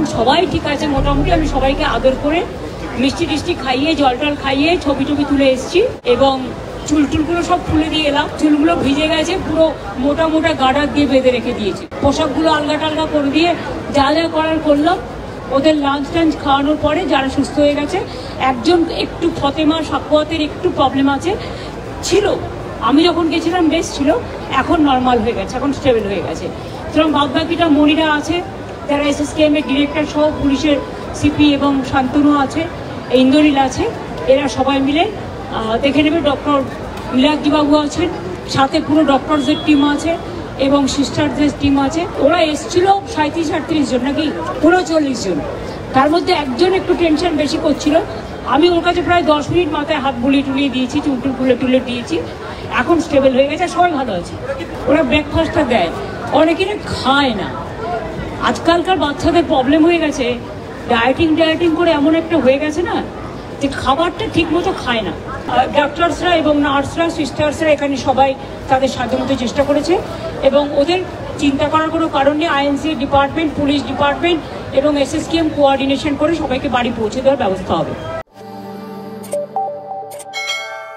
এখন সবাই ঠিক আছে মোটামুটি। আমি সবাইকে আদর করে মিষ্টি টিষ্টি খাইয়ে জল টল খাইয়ে ছবি টবি তুলে এসেছি এবং চুল টুলগুলো সব খুলে দিয়ে এলাম। চুলগুলো ভিজে গেছে, পুরো মোটা মোটা গার্ডার দিয়ে বেঁধে রেখে দিয়েছি। পোশাকগুলো আলগা টালগা করে দিয়ে যা যা করার করলাম। ওদের লাঞ্চ টাঞ্চ খাওয়ানোর পরে যারা সুস্থ হয়ে গেছে, একজন একটু ফতেমা সাকুয়াতের একটু প্রবলেম আছে ছিল, আমি যখন গেছিলাম বেশ ছিল, এখন নর্মাল হয়ে গেছে, এখন স্টেবল হয়ে গেছে। সুতরাং বাদবাকিটা মনিরা আছে, যারা SSKM এর ডিরেক্টর সহ পুলিশের সিপি এবং শান্তনু আছে, ইন্দ্রনীল আছে, এরা সবাই মিলে দেখে নেবে। ডক্টর নীলাদ্রিবাবু আছেন, সাথে পুরো ডক্টরসের টিম আছে এবং সিস্টারদের টিম আছে। ওরা এসেছিল 37-38 জন নাকি 39 জন, তার মধ্যে একজন একটু টেনশন বেশি করছিল। আমি ওর কাছে প্রায় 10 মিনিট মাথায় হাত বুলিয়ে টুলিয়ে দিয়েছি, চুলটুল তুলে দিয়েছি, এখন স্টেবল হয়ে গেছে, সবাই ভালো আছে। ওরা ব্রেকফাস্টটা দেয়, অনেকেরা খায় না। আজকালকার বাচ্চাদের প্রবলেম হয়ে গেছে, ডায়েটিং করে এমন একটা হয়ে গেছে না যে খাবারটা ঠিক মতো খায় না। ডাক্তারসরা এবং নার্সরা সিস্টার্সরা এখানে সবাই তাদের সাধ্যমতো চেষ্টা করেছে এবং ওদের চিন্তা করার কোনো কারণ নেই। INC ডিপার্টমেন্ট, পুলিশ ডিপার্টমেন্ট এবং SSKM কোঅর্ডিনেশন করে সবাইকে বাড়ি পৌঁছে দেওয়ার ব্যবস্থা হবে।